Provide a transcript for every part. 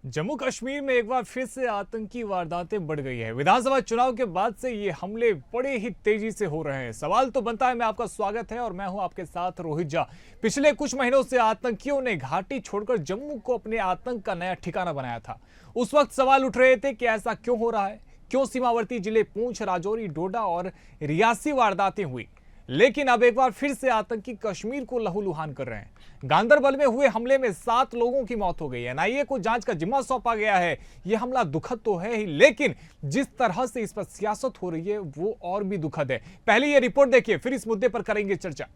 जम्मू कश्मीर में एक बार फिर से आतंकी वारदातें बढ़ गई है। विधानसभा चुनाव के बाद से ये हमले बड़े ही तेजी से हो रहे हैं। सवाल तो बनता है, मैं आपका स्वागत है और मैं हूं आपके साथ रोहित झा। पिछले कुछ महीनों से आतंकियों ने घाटी छोड़कर जम्मू को अपने आतंक का नया ठिकाना बनाया था। उस वक्त सवाल उठ रहे थे कि ऐसा क्यों हो रहा है, क्यों सीमावर्ती जिले पुंछ, राजौरी, डोडा और रियासी वारदातें हुई। लेकिन अब एक बार फिर से आतंकी कश्मीर को लहूलुहान कर रहे हैं। गांदरबल में हुए हमले में 7 लोगों की मौत हो गई है। एनआईए को जांच का जिम्मा सौंपा गया है। यह हमला दुखद तो है ही, लेकिन जिस तरह से इस पर सियासत हो रही है वो और भी दुखद है। पहले यह रिपोर्ट देखिए, फिर इस मुद्दे पर करेंगे चर्चा।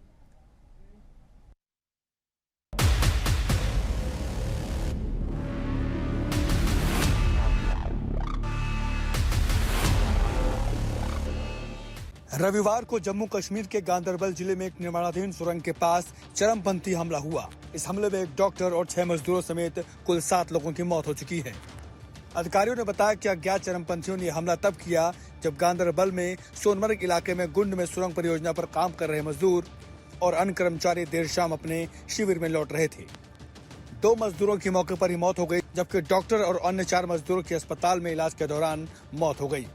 रविवार को जम्मू कश्मीर के गांदरबल जिले में एक निर्माणाधीन सुरंग के पास चरमपंथी हमला हुआ। इस हमले में एक डॉक्टर और 6 मजदूरों समेत कुल 7 लोगों की मौत हो चुकी है। अधिकारियों ने बताया कि अज्ञात चरमपंथियों ने हमला तब किया जब गांदरबल में सोनमर्ग इलाके में गुंड में सुरंग परियोजना पर काम कर रहे मजदूर और अन्य कर्मचारी देर शाम अपने शिविर में लौट रहे थे। 2 मजदूरों की मौके पर ही मौत हो गई, जबकि डॉक्टर और अन्य 4 मजदूरों की अस्पताल में इलाज के दौरान मौत हो गई।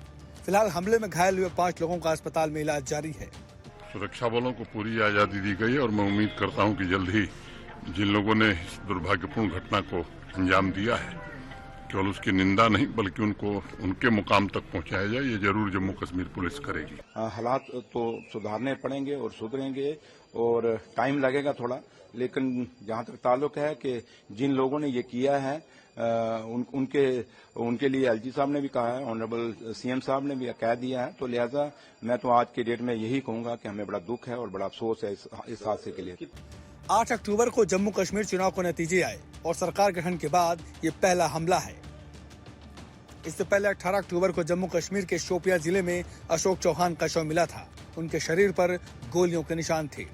फिलहाल हमले में घायल हुए 5 लोगों का अस्पताल में इलाज जारी है। सुरक्षा बलों को पूरी आजादी दी गई और मैं उम्मीद करता हूं कि जल्द ही जिन लोगों ने इस दुर्भाग्यपूर्ण घटना को अंजाम दिया है, केवल उसकी निंदा नहीं बल्कि उनको उनके मुकाम तक पहुंचाया जाए, ये जरूर जम्मू कश्मीर पुलिस करेगी। हालात तो सुधारने पड़ेंगे और सुधरेंगे और टाइम लगेगा थोड़ा, लेकिन जहां तक ताल्लुक है कि जिन लोगों ने ये किया है उनके लिए एलजी साहब ने भी कहा है, ऑनरेबल सीएम साहब ने भी कह दिया है। तो लिहाजा मैं तो आज के डेट में यही कहूंगा कि हमें बड़ा दुख है और बड़ा अफसोस है इस हादसे के लिए। 8 अक्टूबर को जम्मू कश्मीर चुनाव को नतीजे आए और सरकार गठन के बाद ये पहला हमला है। इससे पहले 18 अक्टूबर को जम्मू कश्मीर के शोपियां जिले में अशोक चौहान का शव मिला था। उनके शरीर पर गोलियों के निशान थे।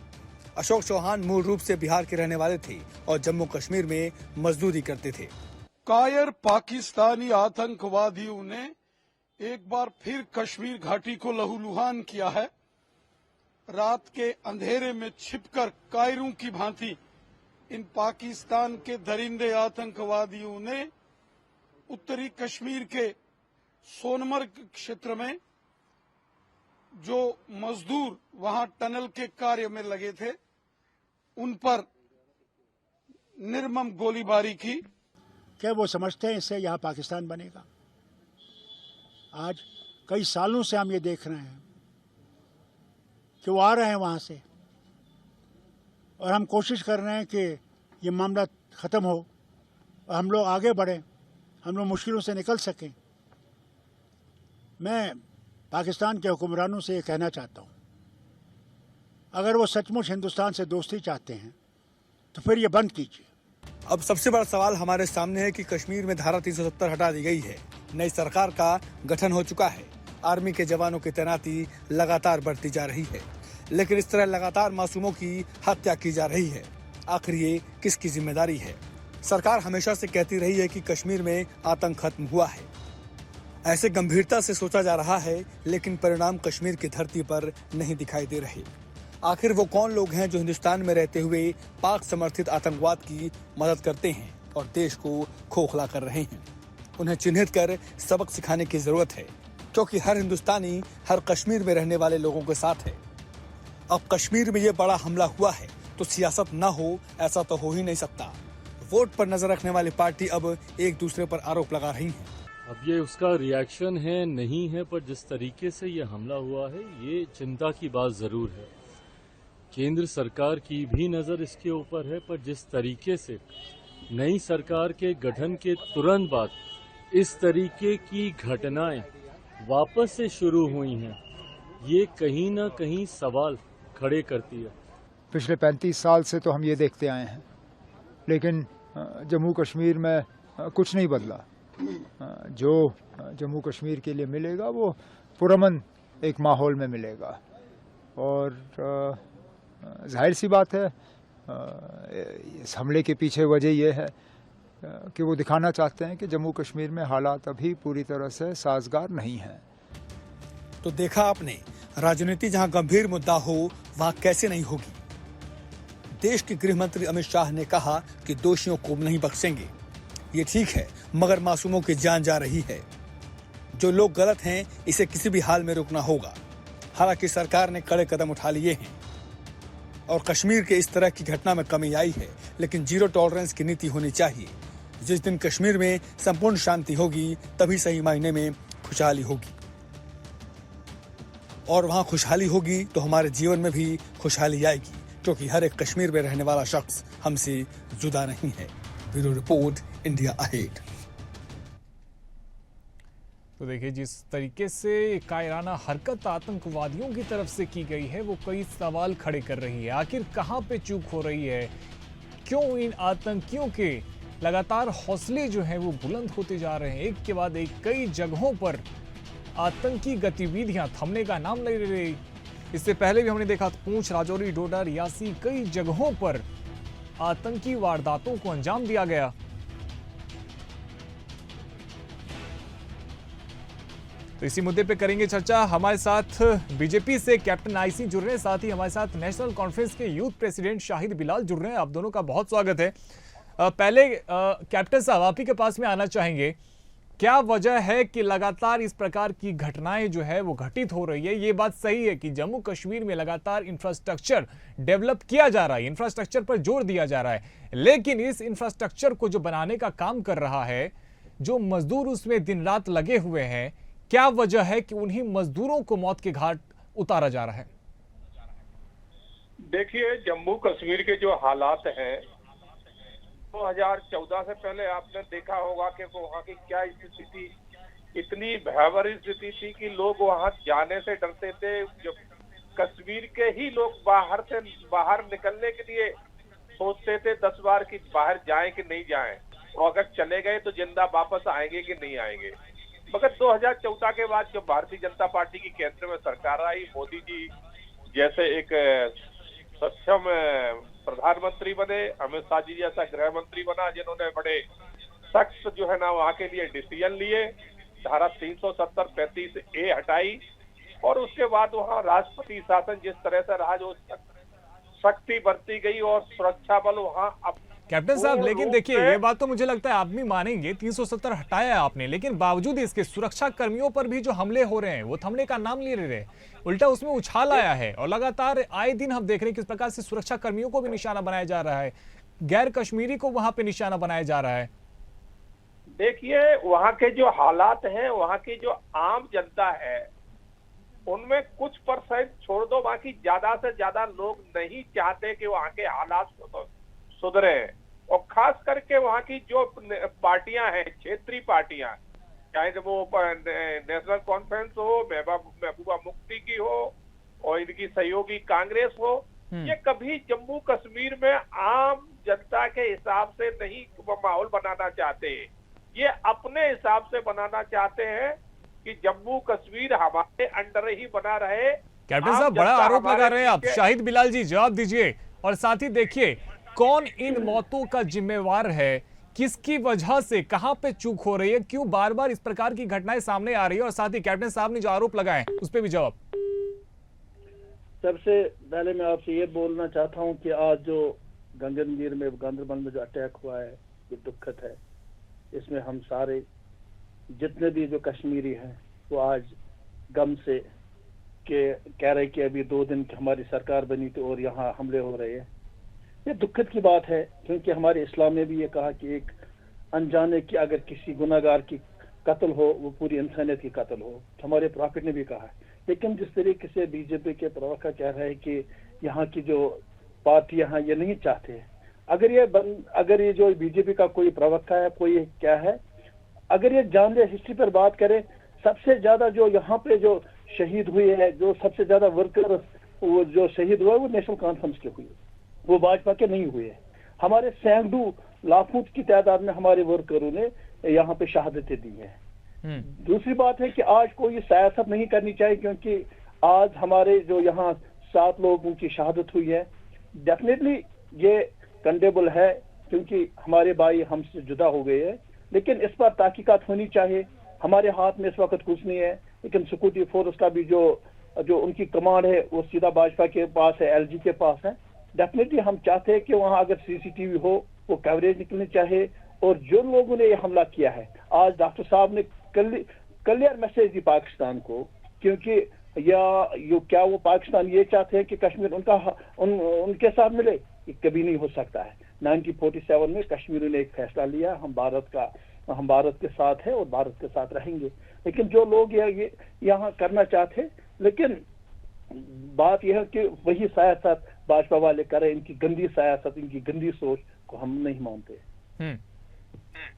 अशोक चौहान मूल रूप से बिहार के रहने वाले थे और जम्मू कश्मीर में मजदूरी करते थे। कायर पाकिस्तानी आतंकवादियों ने एक बार फिर कश्मीर घाटी को लहूलुहान किया है। रात के अंधेरे में छिपकर कायरों की भांति इन पाकिस्तान के दरिंदे आतंकवादियों ने उत्तरी कश्मीर के सोनमर्ग क्षेत्र में जो मजदूर वहां टनल के कार्य में लगे थे उन पर निर्मम गोलीबारी की। क्या वो समझते हैं इससे यहाँ पाकिस्तान बनेगा? आज कई सालों से हम ये देख रहे हैं कि वो आ रहे हैं वहाँ से और हम कोशिश कर रहे हैं कि ये मामला ख़त्म हो और हम लोग आगे बढ़ें, हम लोग मुश्किलों से निकल सकें। मैं पाकिस्तान के हुक्मरानों से ये कहना चाहता हूँ, अगर वो सचमुच हिंदुस्तान से दोस्ती चाहते हैं तो फिर ये बंद कीजिए। अब सबसे बड़ा सवाल हमारे सामने है कि कश्मीर में धारा 370 हटा दी गई है। नई सरकार का गठन हो चुका है। आर्मी के जवानों की तैनाती लगातार बढ़ती जा रही है, लेकिन इस तरह लगातार मासूमों की हत्या की जा रही है। आखिर ये किसकी जिम्मेदारी है? सरकार हमेशा से कहती रही है कि कश्मीर में आतंक खत्म हुआ है। ऐसे गंभीरता से सोचा जा रहा है, लेकिन परिणाम कश्मीर की धरती पर नहीं दिखाई दे रहे। आखिर वो कौन लोग हैं जो हिंदुस्तान में रहते हुए पाक समर्थित आतंकवाद की मदद करते हैं और देश को खोखला कर रहे हैं? उन्हें चिन्हित कर सबक सिखाने की जरूरत है, क्योंकि हर हिंदुस्तानी हर कश्मीर में रहने वाले लोगों के साथ है। अब कश्मीर में ये बड़ा हमला हुआ है तो सियासत न हो, ऐसा तो हो ही नहीं सकता। वोट पर नजर रखने वाली पार्टी अब एक दूसरे पर आरोप लगा रही है। अब ये उसका रिएक्शन है नहीं है, पर जिस तरीके से ये हमला हुआ है ये चिंता की बात जरूर है। केंद्र सरकार की भी नज़र इसके ऊपर है, पर जिस तरीके से नई सरकार के गठन के तुरंत बाद इस तरीके की घटनाएं वापस से शुरू हुई हैं, ये कहीं ना कहीं सवाल खड़े करती है। पिछले 35 साल से तो हम ये देखते आए हैं, लेकिन जम्मू कश्मीर में कुछ नहीं बदला। जो जम्मू कश्मीर के लिए मिलेगा वो पुरअमन एक माहौल में मिलेगा और जाहिर सी बात है इस हमले के पीछे वजह यह है कि वो दिखाना चाहते हैं कि जम्मू कश्मीर में हालात अभी पूरी तरह से साजगार नहीं हैं। तो देखा आपने, राजनीति जहां गंभीर मुद्दा हो वहां कैसे नहीं होगी। देश के गृह मंत्री अमित शाह ने कहा कि दोषियों को नहीं बख्शेंगे। ये ठीक है, मगर मासूमों की जान जा रही है। जो लोग गलत हैं, इसे किसी भी हाल में रोकना होगा। हालांकि सरकार ने कड़े कदम उठा लिए हैं और कश्मीर के इस तरह की घटना में कमी आई है, लेकिन जीरो टॉलरेंस की नीति होनी चाहिए। जिस दिन कश्मीर में संपूर्ण शांति होगी, तभी सही मायने में खुशहाली होगी, और वहां खुशहाली होगी तो हमारे जीवन में भी खुशहाली आएगी, क्योंकि हर एक कश्मीर में रहने वाला शख्स हमसे जुदा नहीं है। Bureau report, India ahead. तो देखिए, जिस तरीके से कायराना हरकत आतंकवादियों की तरफ से की गई है, वो कई सवाल खड़े कर रही है। आखिर कहां पे चूक हो रही है? क्यों इन आतंकियों के लगातार हौसले जो हैं वो बुलंद होते जा रहे हैं? एक के बाद एक कई जगहों पर आतंकी गतिविधियां थमने का नाम नहीं ले रही। इससे पहले भी हमने देखा पूंछ, राजौरी, डोडा, रियासी, कई जगहों पर आतंकी वारदातों को अंजाम दिया गया। तो इसी मुद्दे पे करेंगे चर्चा। हमारे साथ बीजेपी से कैप्टन आईसी जुड़ रहे हैं, साथ ही हमारे साथ नेशनल कॉन्फ्रेंस के यूथ प्रेसिडेंट शाहिद बिलाल जुड़ रहे हैं। आप दोनों का बहुत स्वागत है। पहले कैप्टन साहब, आप ही के पास में आना चाहेंगे, क्या वजह है कि लगातार इस प्रकार की घटनाएं जो है वो घटित हो रही है? ये बात सही है कि जम्मू कश्मीर में लगातार इंफ्रास्ट्रक्चर डेवलप किया जा रहा है, इंफ्रास्ट्रक्चर पर जोर दिया जा रहा है, लेकिन इस इंफ्रास्ट्रक्चर को जो बनाने का काम कर रहा है, जो मजदूर उसमें दिन रात लगे हुए हैं, क्या वजह है कि उन्हीं मजदूरों को मौत के घाट उतारा जा रहा है? देखिए, जम्मू कश्मीर के जो हालात हैं, 2014 से पहले आपने देखा होगा कि वहाँ की क्या स्थिति थी। इतनी भयावह स्थिति थी कि लोग वहाँ जाने से डरते थे। जो कश्मीर के ही लोग बाहर निकलने के लिए सोचते थे 10 बार कि बाहर जाएं कि नहीं जाएं, और अगर चले गए तो जिंदा वापस आएंगे कि नहीं आएंगे। मगर 2014 के बाद जब भारतीय जनता पार्टी की केंद्र में सरकार आई, मोदी जी जैसे एक सक्षम प्रधानमंत्री बने, अमित शाह जी जैसा गृह मंत्री बना, जिन्होंने बड़े सख्त जो है ना वहाँ के लिए डिसीजन लिए, धारा 370-35A हटाई, और उसके बाद वहाँ राष्ट्रपति शासन जिस तरह से रहा, जो सख्ती बरती गई और सुरक्षा बल वहाँ अब। कैप्टन साहब, लेकिन देखिए, ये बात तो मुझे लगता है आप भी मानेंगे, 370 हटाया है आपने, लेकिन बावजूद इसके सुरक्षा कर्मियों पर भी जो हमले हो रहे हैं वो थमने का नाम नहीं ले रहे, उल्टा उसमें उछाल आया है। और लगातार आए दिन हम देख रहे हैं किस प्रकार से सुरक्षा कर्मियों को भी निशाना बनाया जा रहा है, गैर कश्मीरी को वहां पे निशाना बनाया जा रहा है। देखिए, वहाँ के जो हालात हैं, वहाँ की जो आम जनता है, उनमें कुछ परसेंट छोड़ दो, बाकी ज्यादा से ज्यादा लोग नहीं चाहते कि वहाँ के हालात सुधरे। और खास करके वहाँ की जो पार्टियां हैं, क्षेत्रीय पार्टियां, चाहे वो नेशनल कॉन्फ्रेंस हो, महबूबा मुफ्ती की हो, और इनकी सहयोगी कांग्रेस हो, ये कभी जम्मू कश्मीर में आम जनता के हिसाब से नहीं माहौल बनाना चाहते। ये अपने हिसाब से बनाना चाहते हैं कि जम्मू कश्मीर हमारे अंडर ही बना रहे। कैप्टन साहब, बड़ा आरोप लगा रहे हैं आप। शाहिद बिलाल जी, जवाब दीजिए। और साथ ही देखिए, कौन इन मौतों का जिम्मेवार है? किसकी वजह से, कहां पे चूक हो रही है? क्यों बार बार इस प्रकार की घटनाएं सामने आ रही है? और साथ ही कैप्टन साहब ने जो आरोप लगाए उस पर भी जवाब। सबसे पहले मैं आपसे ये बोलना चाहता हूं कि आज जो गंगनगीर में, गांधरबल में जो अटैक हुआ है, ये दुखद है। इसमें हम सारे जितने भी जो कश्मीरी हैं वो आज गम से कह रहे कि अभी 2 दिन हमारी सरकार बनी थी और यहाँ हमले हो रहे हैं। ये दुखद की बात है, क्योंकि हमारे इस्लाम में भी ये कहा कि एक अनजाने की अगर किसी गुनाहगार की कत्ल हो, वो पूरी इंसानियत की कत्ल हो, हमारे प्रॉफिट ने भी कहा है। लेकिन जिस तरीके से बीजेपी के प्रवक्ता कह रहे हैं कि यहाँ की जो पार्टियां हैं ये नहीं चाहते, अगर ये जो बीजेपी का कोई प्रवक्ता है, कोई क्या है, अगर ये जानले हिस्ट्री पर बात करें, सबसे ज्यादा जो यहाँ पे जो शहीद हुए हैं, जो सबसे ज्यादा वर्कर वो जो शहीद हुआ, वो नेशनल कॉन्फ्रेंस के हुए, वो भाजपा के नहीं हुए। हमारे सैकड़ों लाखों की तादाद में हमारे वर्करों ने यहाँ पे शहादतें दी हैं। दूसरी बात है कि आज कोई सियासत नहीं करनी चाहिए, क्योंकि आज हमारे जो यहाँ 7 लोगों की शहादत हुई है। डेफिनेटली ये कंडेबल है, क्योंकि हमारे भाई हमसे जुदा हो गए हैं, लेकिन इस पर तहकीकात होनी चाहिए। हमारे हाथ में इस वक्त कुछ नहीं है, लेकिन सिक्योरिटी फोर्स का भी जो उनकी कमांड है वो सीधा भाजपा के पास है, एलजी के पास है। डेफिनेटली हम चाहते हैं कि वहाँ अगर सीसीटीवी हो, वो कवरेज निकलनी चाहिए, और जो लोगों ने ये हमला किया है, आज डॉक्टर साहब ने क्लियर मैसेज दी पाकिस्तान को, क्योंकि क्या वो पाकिस्तान ये चाहते हैं कि कश्मीर उनके साथ मिले? ये कभी नहीं हो सकता है। 1947 में कश्मीर ने एक फैसला लिया, हम भारत के साथ है और भारत के साथ रहेंगे। लेकिन जो लोग ये यहाँ करना चाहते, लेकिन बात यह है कि वही सियासत भाजपा वाले करें, इनकी गंदी सियासत, इनकी गंदी सोच को हम नहीं मानते।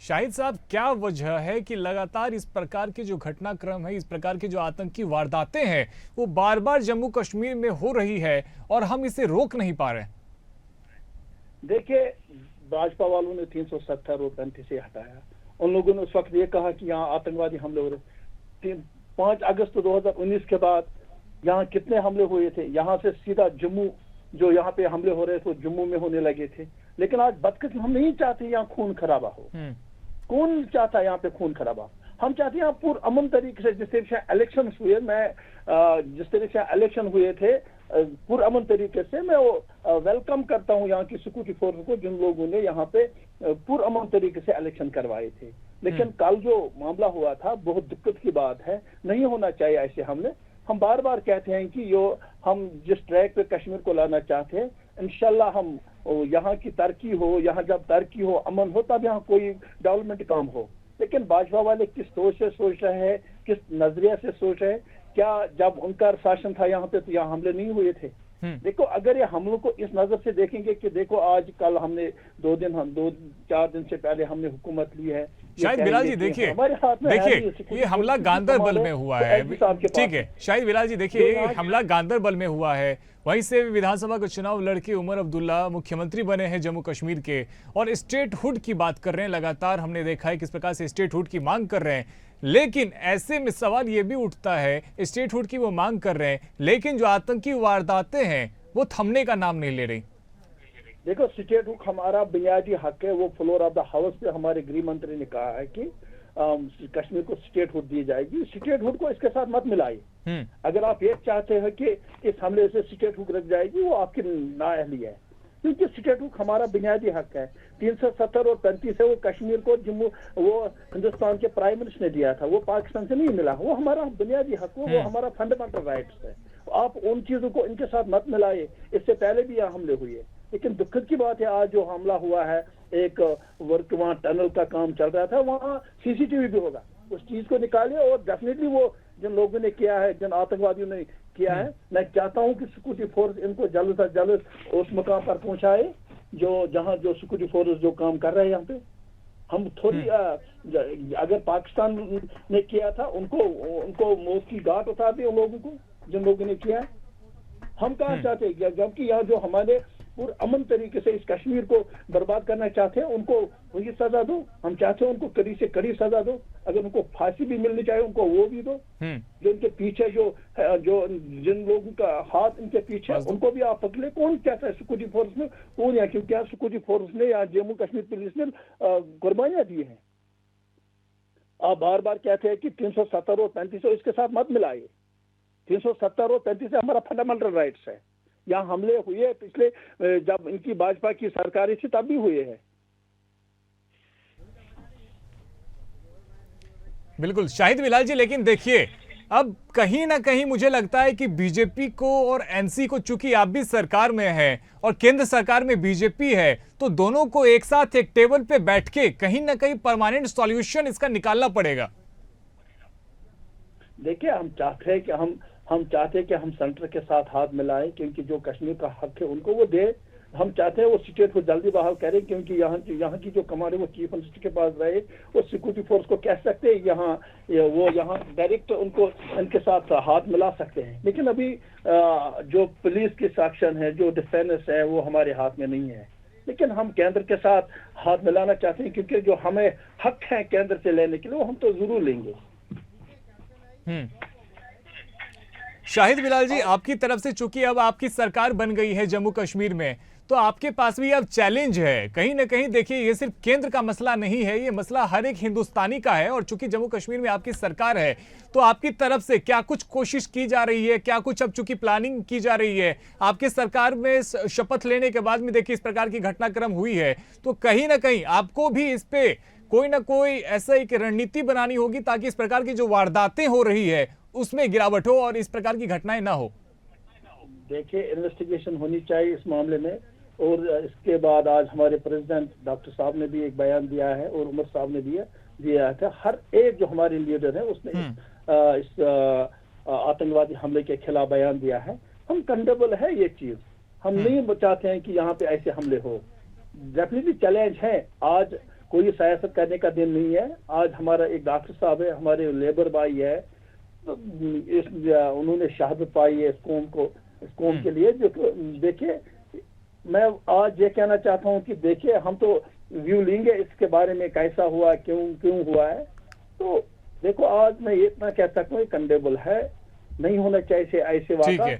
शाहिद साहब, क्या वजह है कि लगातार इस प्रकार के जो घटनाक्रम है, इस प्रकार की जो आतंकी वारदातें हैं, वो बार बार जम्मू कश्मीर में हो रही है और हम इसे रोक नहीं पा रहे? देखिए, भाजपा वालों ने 370 और 35 से हटाया। उन लोगों ने उस वक्त ये कहा कि यहाँ आतंकवादी हमले हो रहे। 5 अगस्त 2019 के बाद यहाँ कितने हमले हुए थे? यहाँ से सीधा जम्मू, जो यहाँ पे हमले हो रहे थे जम्मू में होने लगे थे। लेकिन आज बदकिस्मती, हम नहीं चाहते यहाँ खून खराबा हो। कौन चाहता है यहाँ पे खून खराबा? हम चाहते हैं यहाँ पूर्ण अमन तरीके से, जिस तरीके से इलेक्शन हुए, जिस तरीके से इलेक्शन हुए थे पूर्ण अमन तरीके से, मैं वो वेलकम करता हूँ यहाँ की सिक्योरिटी फोर्स को, जिन लोगों ने यहाँ पे पूर्ण अमन तरीके से इलेक्शन करवाए थे। लेकिन कल जो मामला हुआ था, बहुत दिक्कत की बात है, नहीं होना चाहिए ऐसे हमले। हम बार बार कहते हैं कि हम जिस ट्रैक पे कश्मीर को लाना चाहते हैं, इंशाल्लाह हम यहाँ की तरक्की हो, यहाँ जब तरक्की हो, अमन हो, तब यहाँ कोई डेवलपमेंट काम हो। लेकिन भाजपा वाले किस सोच से सोच रहे हैं, किस नजरिया से सोच रहे हैं? क्या जब उनका शासन था यहाँ पे तो यहाँ हमले नहीं हुए थे? देखो, अगर ये हमलों को इस नजर से देखेंगे कि देखो आज कल हमने 2-4 दिन से पहले हमने हुकूमत ली है। शाहिद बिलाल जी देखिए, ये हमला गांदरबल में हुआ है, ठीक है शाहिद बिलाल जी, देखिए ये हमला गांदरबल में हुआ है। वहीं से विधानसभा का चुनाव लड़के उमर अब्दुल्ला मुख्यमंत्री बने हैं जम्मू कश्मीर के, और स्टेटहुड की बात कर रहे हैं। लगातार हमने देखा है किस प्रकार से स्टेटहुड की मांग कर रहे हैं। लेकिन ऐसे में सवाल ये भी उठता है, स्टेटहुड की वो मांग कर रहे हैं, लेकिन जो आतंकी वारदातें हैं वो थमने का नाम नहीं ले रही। देखो, स्टेटहुड हमारा बुनियादी हक है। वो फ्लोर ऑफ द हाउस पे हमारे गृह मंत्री ने कहा है कि कश्मीर को स्टेटहुड दी जाएगी। स्टेटहुड को इसके साथ मत मिलाइए। अगर आप ये चाहते हैं कि इस हमले से स्टेटहुड रख जाएगी, वो आपकी नाअहली है, क्योंकि स्टेटहुड हमारा बुनियादी हक है। 370 और 35 है, वो कश्मीर को जम्मू, वो हिंदुस्तान के प्राइम मिनिस्टर ने दिया था, वो पाकिस्तान से नहीं मिला। वो हमारा बुनियादी हक है, वो हमारा फंडामेंटल राइट्स है। आप उन चीजों को इनके साथ मत मिलाइए। इससे पहले भी यहाँ हमले हुए। लेकिन दुखद की बात है, आज जो हमला हुआ है, एक वर्क वहाँ टनल का काम चल रहा था, वहाँ सीसीटीवी भी होगा, उस चीज को निकालिए। और डेफिनेटली वो जिन लोगों ने किया है, जिन आतंकवादियों ने किया है, मैं चाहता हूं कि सिक्योरिटी फोर्स इनको जल्द से जल्द उस मुकाम पर पहुंचाए जहां जो सिक्योरिटी फोर्स जो काम कर रहे हैं यहाँ पे। हम थोड़ी अगर पाकिस्तान ने किया था, उनको मौत की घाट उतार दी उन लोगों को जिन लोगों ने किया है। हम कहाँ चाहते हैं, जबकि यहाँ जो हमारे पूरे अमन तरीके से इस कश्मीर को बर्बाद करना चाहते हैं, उनको वही सजा दो। हम चाहते हैं उनको कड़ी से कड़ी सजा दो। अगर उनको फांसी भी मिलनी चाहिए, उनको वो भी दो। जो इनके पीछे जो जिन लोगों का हाथ इनके पीछे, उनको भी आप पकड़े। कौन चाहता है सिक्योरिटी फोर्स में कौन है? क्योंकि यहाँ सिक्योरिटी फोर्स ने या जम्मू कश्मीर पुलिस ने कुर्बानियां दी हैं। आप बार बार कहते हैं कि 370 और 35 इसके साथ मत मिलाइए। 370 और 35 हमारा फंडामेंटल राइट्स है। यहाँ हमले हुए पिछले, जब इनकी भाजपा की सरकार थी तब भी हुए हैं। बिल्कुल शाहिद बिलाल जी, लेकिन देखिए अब कहीं ना कहीं मुझे लगता है कि बीजेपी को और एनसी को, चूंकि आप भी सरकार में हैं और केंद्र सरकार में बीजेपी है, तो दोनों को एक साथ एक टेबल पे बैठ के कहीं ना कहीं परमानेंट सॉल्यूशन इसका निकालना पड़ेगा। देखिए, हम चाहते हैं कि हम सेंटर के साथ हाथ मिलाएं, क्योंकि जो कश्मीर का हक है उनको वो दे। हम चाहते हैं वो स्टेट को जल्दी बहाल करें, क्योंकि यहाँ की जो कमांड है वो चीफ मिनिस्टर के पास रहे। वो सिक्योरिटी फोर्स को कह सकते हैं यहाँ डायरेक्ट उनको इनके साथ हाथ मिला सकते हैं। लेकिन अभी जो पुलिस की सेक्शन है, जो डिफेंस है, वो हमारे हाथ में नहीं है। लेकिन हम केंद्र के साथ हाथ मिलाना चाहते हैं, क्योंकि जो हमें हक है केंद्र से लेने के लिए, वो हम तो जरूर लेंगे। शाहिद बिलाल जी, आपकी तरफ से चूंकि अब आपकी सरकार बन गई है जम्मू कश्मीर में, तो आपके पास भी अब चैलेंज है कहीं ना कहीं। देखिए, ये सिर्फ केंद्र का मसला नहीं है, ये मसला हर एक हिंदुस्तानी का है। और चूंकि जम्मू कश्मीर में आपकी सरकार है, तो आपकी तरफ से क्या कुछ कोशिश की जा रही है, क्या कुछ अब चूंकि प्लानिंग की जा रही है आपके सरकार में शपथ लेने के बाद में, देखिए इस प्रकार की घटनाक्रम हुई है, तो कहीं ना कहीं आपको भी इस पे कोई ना कोई ऐसा एक रणनीति बनानी होगी ताकि इस प्रकार की जो वारदातें हो रही है उसमें गिरावट हो और इस प्रकार की घटनाएं ना हो। देखिए, इन्वेस्टिगेशन होनी चाहिए इस मामले में। और इसके बाद आज हमारे प्रेसिडेंट डॉक्टर साहब ने भी एक बयान दिया है और उमर साहब ने दिया था। हर एक जो हमारे लीडर है उसने इस आतंकवादी हमले के खिलाफ बयान दिया है। हम कंडेबल है ये चीज, हम नहीं चाहते हैं कि यहाँ पे ऐसे हमले हो। डेफिनेटली चैलेंज है, आज कोई सियासत करने का दिन नहीं है। आज हमारा एक डॉक्टर साहब है, हमारे लेबर भाई है, तो उन्होंने शहादत पाई है इस कौम के लिए। जो देखिए, मैं आज ये कहना चाहता हूँ कि देखिए, हम तो व्यू लेंगे इसके बारे में, कैसा हुआ, क्यों हुआ है। तो देखो, आज मैं ये इतना कह सकता हूँ, कंडेबल है, नहीं होना चाहिए ऐसे वाक़ा।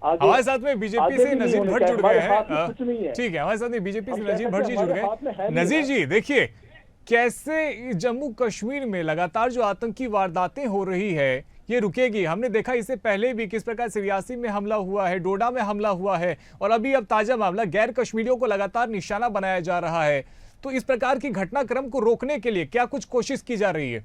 हमारे साथ में बीजेपी से नजीर भट्ट जुड़ गए हैं। ठीक है, हमारे साथ में बीजेपी से नजीर भट्ट जी जुड़ गए। नजीर जी, देखिए कैसे जम्मू कश्मीर में लगातार जो आतंकी वारदातें हो रही है ये रुकेगी? हमने देखा इससे पहले भी किस प्रकार से रियासी में हमला हुआ है, डोडा में हमला हुआ है, और अभी अब ताजा मामला गैर कश्मीरियों को लगातार निशाना बनाया जा रहा है। तो इस प्रकार की घटनाक्रम को रोकने के लिए क्या कुछ कोशिश की जा रही है?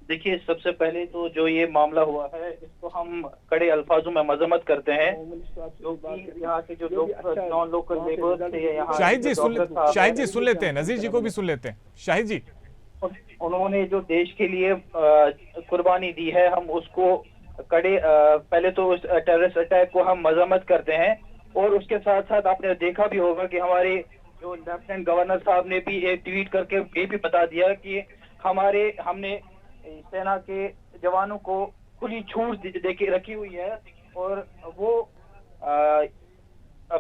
देखिए, सबसे पहले तो जो ये मामला हुआ है इसको हम कड़े अल्फाजों में मजम्मत करते हैं, क्योंकि यहाँ के जो लोग नॉन लोकल लेबर थे, यहाँ शाहिद जी सुन लेते हैं, नजीर जी को भी सुन लेते हैं। शाहिद जी, उन्होंने जो देश के लिए कुर्बानी दी है, हम उसको पहले तो उस टेररिस्ट अटैक को हम मजम्मत करते हैं। और उसके साथ साथ आपने देखा भी होगा कि हमारे जो लेफ्टिनेंट गवर्नर साहब ने भी एक ट्वीट करके ये भी बता दिया कि हमने सेना के जवानों को खुली छूट देके रखी हुई है और वो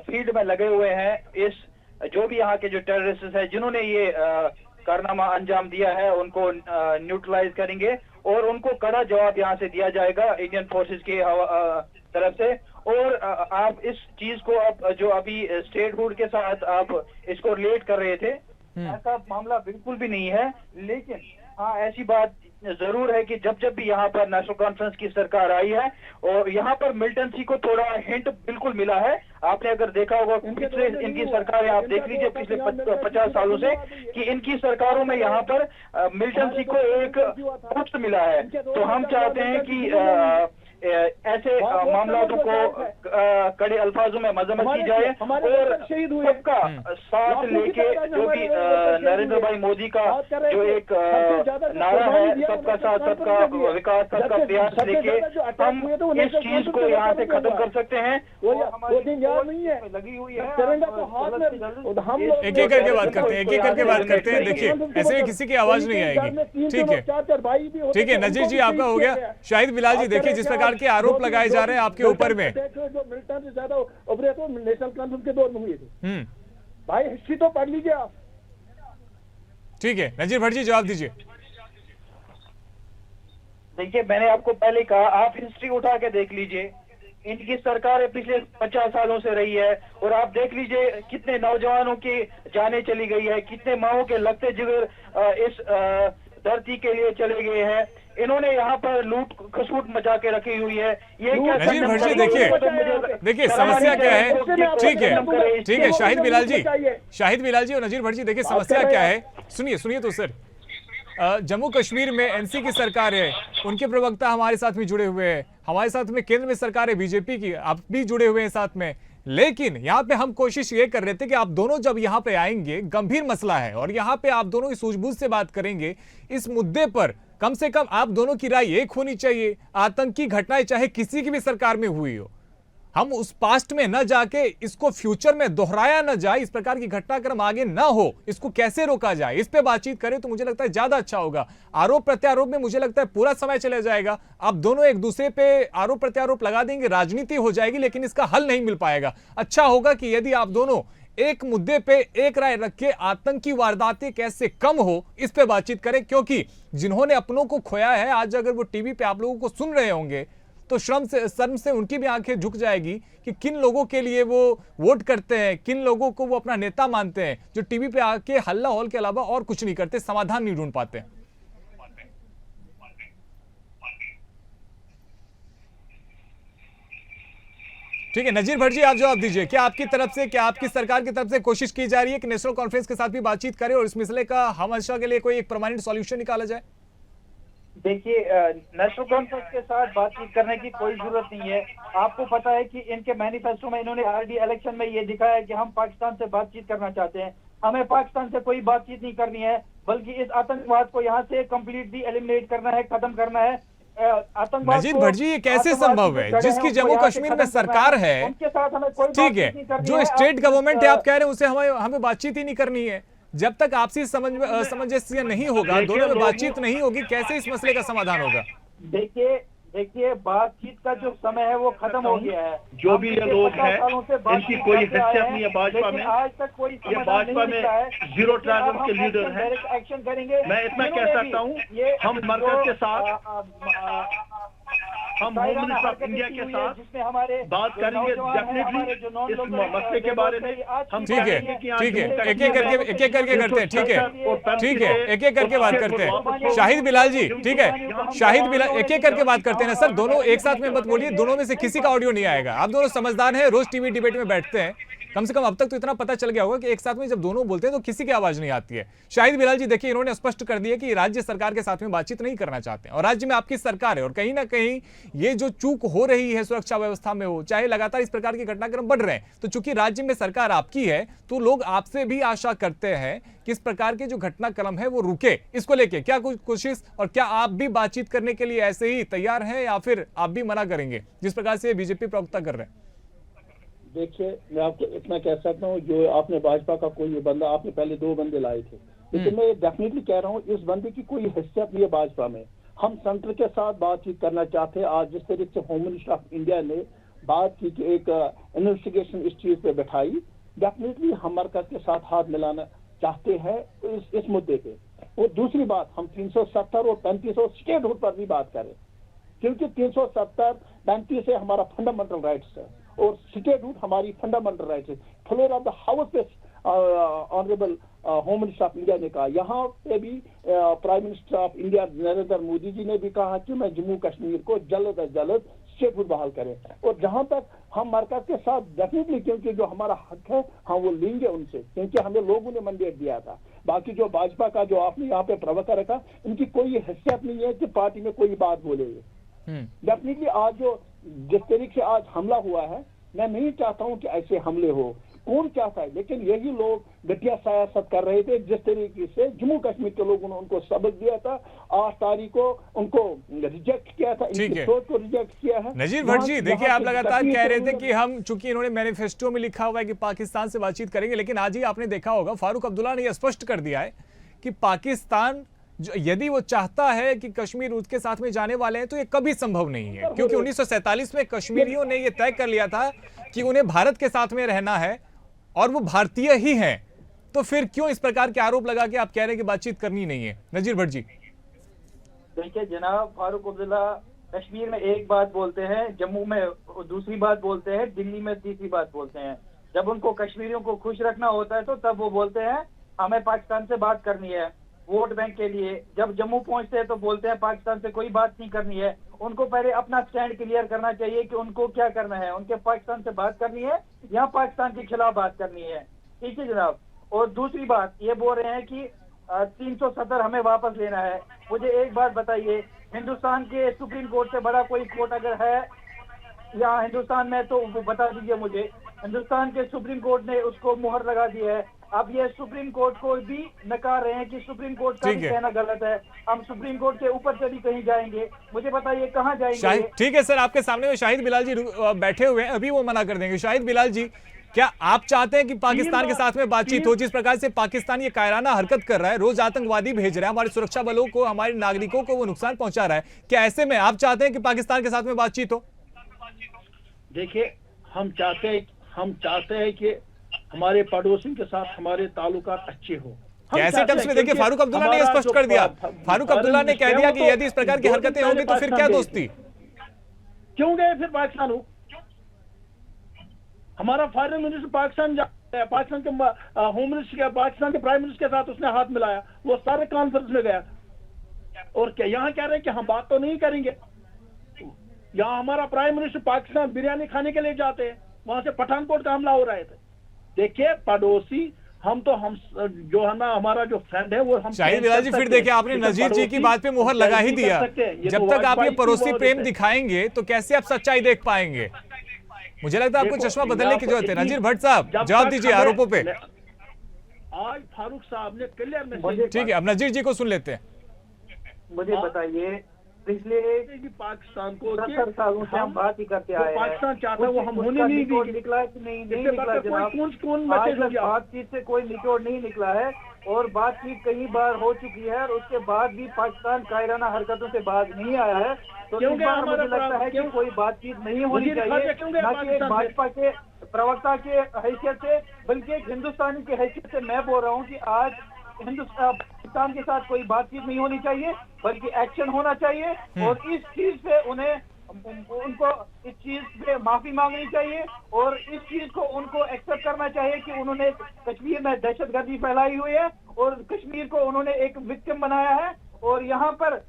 फील्ड में लगे हुए हैं। इस जो भी यहाँ के जो टेररिस्ट है जिन्होंने ये कारनामा अंजाम दिया है, उनको न्यूट्रलाइज करेंगे और उनको कड़ा जवाब यहाँ से दिया जाएगा इंडियन फोर्सेस की तरफ से। और आप इस चीज को अब जो अभी स्टेटहुड के साथ आप इसको रिलेट कर रहे थे, ऐसा मामला बिल्कुल भी नहीं है। लेकिन हाँ, ऐसी बात जरूर है कि जब भी यहाँ पर नेशनल कॉन्फ्रेंस की सरकार आई है और यहाँ पर मिलिटेंसी को थोड़ा हिंट बिल्कुल मिला है। आपने अगर देखा होगा पिछले इनकी सरकारें आप देख लीजिए पिछले 50 सालों से कि इनकी सरकारों में यहाँ पर मिलिटेंसी को एक बूस्ट मिला है। तो हम चाहते हैं कि ऐसे मामलों को कड़े अल्फाजों में मजम्मत की जाए और सबका साथ लेके जो भी नरेंद्र भाई मोदी का जो एक नारा है, सबका साथ सबका विकास सबका प्रयास लेके हम इस चीज को यहाँ से खत्म कर सकते हैं। लगी हुई है, एक एक करके बात करते हैं, देखिए ऐसे में किसी की आवाज नहीं आएगी। ठीक है नजीर जी, आपका हो गया। शाहिद बिलाल जी, देखिए जिस प्रकार के आरोप लगाए जा रहे हैं आपके ऊपर में, ज्यादा उभरे तो नेशनल कॉन्फ्रेंस के दौर में हुए थे। भाई हिस्ट्री तो पढ़ लीजिए आप। ठीक है नजीर भट्ट जी, जवाब दीजिए। देखिए, मैंने आपको पहले कहा, आप हिस्ट्री उठा के देख लीजिए। इनकी सरकार पिछले 50 सालों से रही है और आप देख लीजिए कितने नौजवानों की जानें चली गई है, कितने माओं के लगते जिगर इस धरती के लिए चले गए हैं। इन्होंने यहाँ पर लूट खसूट मचा के रखी हुई है। ये क्या नजीर भट्ट जी, देखिए समस्या क्या है। ठीक है शाहिद बिलाल जी और नजीर भट्ट जी, देखिए समस्या क्या है, सुनिए तो सर। जम्मू कश्मीर में एनसी की सरकार है, उनके प्रवक्ता हमारे साथ में जुड़े हुए हैं, हमारे साथ में केंद्र में सरकार है बीजेपी की, आप भी जुड़े हुए हैं साथ में। लेकिन यहाँ पे हम कोशिश ये कर रहे थे कि आप दोनों जब यहाँ पे आएंगे, गंभीर मसला है और यहाँ पे आप दोनों इस सूझबूझ से बात करेंगे इस मुद्दे पर, कम से कम आप दोनों की राय एक होनी चाहिए। आतंकी घटनाएं चाहे किसी की भी सरकार में हुई हो, हम उस पास्ट में न जाके इसको फ्यूचर में दोहराया न जाए, इस प्रकार की घटनाक्रम आगे न हो, इसको कैसे रोका जाए इस पे बातचीत करें तो मुझे लगता है ज्यादा अच्छा होगा। आरोप प्रत्यारोप में मुझे लगता है पूरा समय चला जाएगा, आप दोनों एक दूसरे पे आरोप प्रत्यारोप लगा देंगे, राजनीति हो जाएगी, लेकिन इसका हल नहीं मिल पाएगा। अच्छा होगा कि यदि आप दोनों एक मुद्दे पे एक राय रख के आतंकी वारदातें कैसे कम हो इस पे बातचीत करें, क्योंकि जिन्होंने अपनों को खोया है, आज अगर वो टीवी पे आप लोगों को सुन रहे होंगे तो शर्म से उनकी भी आंखें झुक जाएगी कि किन लोगों के लिए वो वोट करते हैं, किन लोगों को वो अपना नेता मानते हैं, जो टीवी पे आके हल्ला हॉल के अलावा और कुछ नहीं करते, समाधान नहीं ढूंढ पाते। ठीक है नजीर भट्ट जी, आप जवाब दीजिए, क्या आपकी तरफ से, क्या आपकी सरकार की तरफ से कोशिश की जा रही है कि नेशनल कॉन्फ्रेंस के साथ भी बातचीत करें और इस मसले का हमेशा के लिए कोई एक परमानेंट सॉल्यूशन निकाला जाए? देखिए, नेशनल कॉन्फ्रेंस के साथ बातचीत करने की कोई जरूरत नहीं है। आपको पता है कि इनके मैनिफेस्टो में इन्होंने आरडी इलेक्शन में ये दिखाया है कि हम पाकिस्तान से बातचीत करना चाहते हैं। हमें पाकिस्तान से कोई बातचीत नहीं करनी है, बल्कि इस आतंकवाद को यहाँ से कम्प्लीटली एलिमिनेट करना है, खत्म करना है। नजीर भट्ट जी, ये कैसे संभव है जिसकी जम्मू कश्मीर में सरकार है, ठीक है, जो स्टेट गवर्नमेंट है, आप कह रहे हैं उसे हमें बातचीत ही नहीं करनी है। जब तक आपसी सामंजस्य नहीं होगा, दोनों में बातचीत नहीं होगी, कैसे इस मसले का समाधान होगा? देखिए बातचीत का जो समय है वो खत्म हो गया है। जो भी ये लोग हैं इनकी कोई हैसियत नहीं है भाजपा में। आज तक कोई ये भाजपा में जीरो टॉलरेंस के लीडर हैं। एक्शन करेंगे। मैं इतना कह सकता हूँ, हम मरकज के साथ, हम होम मिनिस्टर ऑफ इंडिया के साथ बात करेंगे डेफिनेटली इस मसले के बारे में। हम ठीक है, ठीक है, एक एक करके करते हैं, ठीक है, ठीक है, एक एक करके बात करते हैं। शाहिद बिलाल जी, ठीक है, शाहिद बिलाल, एक एक करके बात करते हैं ना सर, दोनों एक साथ में मत बोलिए, दोनों में से किसी का ऑडियो नहीं आएगा। आप दोनों समझदार हैं, रोज टीवी डिबेट में बैठते हैं, कम से कम अब तक तो इतना पता चल गया होगा कि एक साथ में जब दोनों बोलते हैं तो किसी की आवाज नहीं आती है। शाहिद बिलाल जी, देखिए, इन्होंने स्पष्ट कर दिया कि राज्य सरकार के साथ में बातचीत नहीं करना चाहते हैं और राज्य में आपकी सरकार है, और कहीं ना कहीं ये जो चूक हो रही है सुरक्षा व्यवस्था में हो, चाहे लगातार इस प्रकार के घटनाक्रम बढ़ रहे हैं, तो चूंकि राज्य में सरकार आपकी है तो लोग आपसे भी आशा करते हैं कि इस प्रकार के जो घटनाक्रम है वो रुके। इसको लेके क्या कुछ कोशिश, और क्या आप भी बातचीत करने के लिए ऐसे ही तैयार हैं या फिर आप भी मना करेंगे जिस प्रकार से बीजेपी प्रवक्ता कर रहे हैं? देखिए, मैं आपको इतना कह सकता हूँ, जो आपने भाजपा का कोई बंदा, आपने पहले 2 बंदे लाए थे, लेकिन मैं डेफिनेटली कह रहा हूँ इस बंदे की कोई हैसियत नहीं है भाजपा में। हम सेंटर के साथ बातचीत करना चाहते हैं। आज जिस तरीके से होम मिनिस्टर ऑफ इंडिया ने बात की कि एक इन्वेस्टिगेशन इस चीज पे बैठाई, डेफिनेटली हम मरकज के साथ हाथ मिलाना चाहते हैं इस मुद्दे पे। और दूसरी बात, हम 370 और 35 और स्टेटहुड पर भी बात करें, क्योंकि 370 35 से हमारा फंडामेंटल राइट्स है और स्टेटहुड हमारी फंडामेंटल राइट्स है। फ्लोर ऑफ द हाउस पे honourable home minister of India ने कहा, यहाँ पे भी prime minister of India Narendra Modi ji ने भी कहा कि मैं जम्मू कश्मीर को जल्द अज जल्द स्टेटहुड बहाल करें। और जहां तक हम मरकज के साथ डेफिनेटली, क्योंकि जो हमारा हक है हम वो लेंगे उनसे, क्योंकि हमें लोगों ने मैंडेट दिया था। बाकी जो भाजपा का जो आपने यहाँ पे प्रवक्ता रखा, इनकी कोई हैसियत नहीं है कि पार्टी में कोई बात बोलेंगे। डेफिनेटली आज जो जिस तरीके से आज हमला हुआ है, मैं नहीं चाहता हूं कि ऐसे हमले हो, कौन चाहता है, लेकिन यही लोग घटिया सियासत कर रहे थे। जिस तरीके से जम्मू कश्मीर के लोगों ने उनको सबक दिया था, 8 तारीख को उनको रिजेक्ट किया था, इनकी सोच को रिजेक्ट किया है। नजीर भट्ट जी, देखिए, आप लगातार कह रहे थे कि हम, चूंकि इन्होंने मैनिफेस्टो में लिखा हुआ है कि पाकिस्तान से बातचीत करेंगे, लेकिन आज ही आपने देखा होगा फारूक अब्दुल्ला ने यह स्पष्ट कर दिया है कि पाकिस्तान यदि वो चाहता है कि कश्मीर उसके साथ में जाने वाले हैं तो ये कभी संभव नहीं है, क्योंकि 1947 में कश्मीरियों ने ये तय कर लिया था कि उन्हें भारत के साथ में रहना है और वो भारतीय ही हैं। तो फिर क्यों इस प्रकार के आरोप लगा के आप कह रहे हैं कि बातचीत करनी नहीं है? नजीर भट्ट जी, देखिए जनाब, फारूक अब्दुल्ला कश्मीर में एक बात बोलते हैं, जम्मू में दूसरी बात बोलते हैं, दिल्ली में तीसरी बात बोलते हैं। जब उनको कश्मीरियों को खुश रखना होता है तो तब वो बोलते हैं हमें पाकिस्तान से बात करनी है वोट बैंक के लिए। जब जम्मू पहुंचते हैं तो बोलते हैं पाकिस्तान से कोई बात नहीं करनी है। उनको पहले अपना स्टैंड क्लियर करना चाहिए कि उनको क्या करना है, उनके पाकिस्तान से बात करनी है या पाकिस्तान के खिलाफ बात करनी है। ठीक है जनाब। और दूसरी बात ये बोल रहे हैं कि 370 हमें वापस लेना है। मुझे एक बात बताइए, हिंदुस्तान के सुप्रीम कोर्ट से बड़ा कोई कोर्ट अगर है यहाँ हिंदुस्तान में तो वो बता दीजिए मुझे। हिंदुस्तान के सुप्रीम कोर्ट ने उसको मुहर लगा दी है। अब ये सुप्रीम कोर्ट को भी नकार रहे हैं कि सुप्रीम कोर्ट का भी कहना गलत है, हम सुप्रीम कोर्ट के ऊपर से भी कहीं जाएंगे। मुझे बताइए कहाँ जाएंगे? ठीक है सर, आपके सामने में शाहिद बिलाल जी बैठे हुए हैं, अभी वो मना कर देंगे। शाहिद बिलाल जी, क्या आप चाहते हैं कि पाकिस्तान के साथ में बातचीत हो? जिस प्रकार से पाकिस्तान ये कायराना हरकत कर रहा है, रोज आतंकवादी भेज रहा है, हमारे सुरक्षा बलों को, हमारे नागरिकों को वो नुकसान पहुंचा रहा है, क्या ऐसे में आप चाहते हैं कि पाकिस्तान के साथ में बातचीत हो? देखिए, हम चाहते हैं कि हमारे पड़ोसियों के साथ हमारे ताल्लुकात अच्छे हो। कैसे टर्म्स में? देखिए, फारूक अब्दुल्ला ने स्पष्ट कर दिया, फारूक अब्दुल्ला ने कह दिया कि यदि इस प्रकार की हरकतें होंगी तो फिर क्या दोस्ती? क्यों गए फिर पाकिस्तान? हो हमारा फॉरेन मिनिस्टर पाकिस्तान पाकिस्तान के होम मिनिस्टर के, पाकिस्तान के प्राइम मिनिस्टर के साथ उसने हाथ मिलाया, वो सारे कॉन्फ्रेंस में गया। और क्या यहाँ कह रहे हैं कि हम बात तो नहीं करेंगे? यहाँ हमारा प्राइम मिनिस्टर पाकिस्तान बिरयानी खाने के लिए जाते हैं, वहां से पठानकोट का हमला हो रहे थे। देखिए पड़ोसी, हम जो है ना, हमारा जो फ्रेंड है वो हम शाहिद बिलाल जी, फिर देखिए आपने नजीर जी की बात पे मुहर लगा ही दिया। जब तक आप ये पड़ोसी प्रेम दिखाएंगे तो कैसे आप सच्चाई देख पाएंगे? मुझे लगता है आपको चश्मा बदलने की जरूरत है। नजीर भट्ट साहब, जवाब दीजिए आरोपों पे। आज फारूक साहब ने क्लियर मैसेज। ठीक है, अब नजीर जी को सुन लेते हैं। मुझे बताइए, पिछले पाकिस्तान को 70 सालों से हम बात ही करते आए हैं, पाकिस्तान चाहता है वो हम होने नहीं दी। निकला कि नहीं निकला जनाब? बातचीत से कोई निचोड़ नहीं निकला है और बातचीत कई बार हो चुकी है और उसके बाद भी पाकिस्तान कायराना हरकतों से बाज नहीं आया है। तो इस बार मुझे लगता है कि कोई बातचीत नहीं होनी चाहिए, न कि एक भाजपा के प्रवक्ता के हैसियत से, बल्कि एक हिंदुस्तानी की हैसियत से मैं बोल रहा हूँ कि आज पाकिस्तान के साथ कोई बातचीत नहीं होनी चाहिए, बल्कि एक्शन होना चाहिए। और इस चीज पे उनको इस चीज पे माफी मांगनी चाहिए और इस चीज को उनको एक्सेप्ट करना चाहिए कि उन्होंने कश्मीर में दहशतगर्दी फैलाई हुई है और कश्मीर को उन्होंने एक विक्टिम बनाया है। और यहाँ पर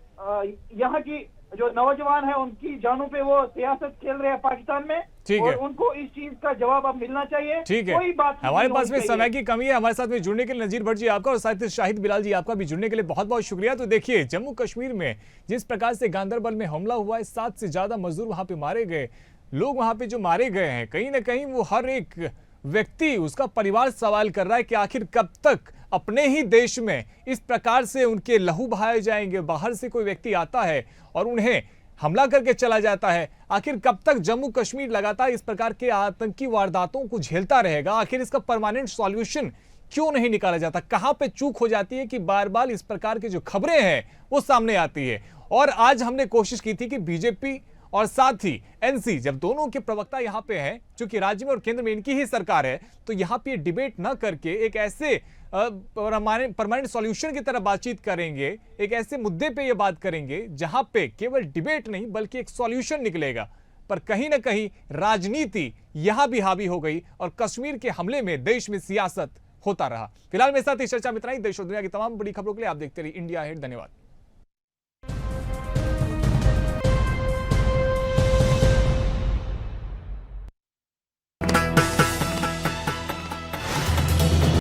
यहाँ की जो नौजवान है उनकी जानों पे वो सियासत खेल रहे हैं पाकिस्तान में, और उनको इस चीज का जवाब अब मिलना चाहिए। ठीक है, कोई बात हमारे पास में समय की कमी है। हमारे साथ में जुड़ने के लिए नजीर भट्ट जी आपका और साथ ही शाहिद बिलाल जी आपका भी जुड़ने के लिए बहुत बहुत शुक्रिया। तो देखिए, जम्मू कश्मीर में जिस प्रकार से गांदरबल में हमला हुआ है, 7 से ज्यादा मजदूर वहां पे मारे गए, लोग वहां पे जो मारे गए हैं, कहीं ना कहीं वो हर एक व्यक्ति, उसका परिवार सवाल कर रहा है कि आखिर कब तक अपने ही देश में इस प्रकार से उनके लहू बहाए जाएंगे। बाहर से कोई व्यक्ति आता है और उन्हें हमला करके चला जाता है। आखिर कब तक जम्मू कश्मीर लगातार इस प्रकार के आतंकी वारदातों को झेलता रहेगा? आखिर इसका परमानेंट सॉल्यूशन क्यों नहीं निकाला जाता? कहां पे चूक हो जाती है कि बार बार इस प्रकार की जो खबरें हैं वो सामने आती है? और आज हमने कोशिश की थी कि बीजेपी और साथ ही एनसी, जब दोनों के प्रवक्ता यहां पे हैं, चूंकि राज्य में और केंद्र में इनकी ही सरकार है, तो यहां पे डिबेट ना करके एक ऐसे परमानेंट सॉल्यूशन की तरह बातचीत करेंगे, एक ऐसे मुद्दे पे ये बात करेंगे जहां पे केवल डिबेट नहीं बल्कि एक सॉल्यूशन निकलेगा। पर कहीं ना कहीं राजनीति यहां भी हावी हो गई और कश्मीर के हमले में देश में सियासत होता रहा। फिलहाल मेरे साथ इस चर्चा में इतना ही। देश और दुनिया की तमाम बड़ी खबरों के लिए आप देखते रहिए इंडिया अहेड। धन्यवाद।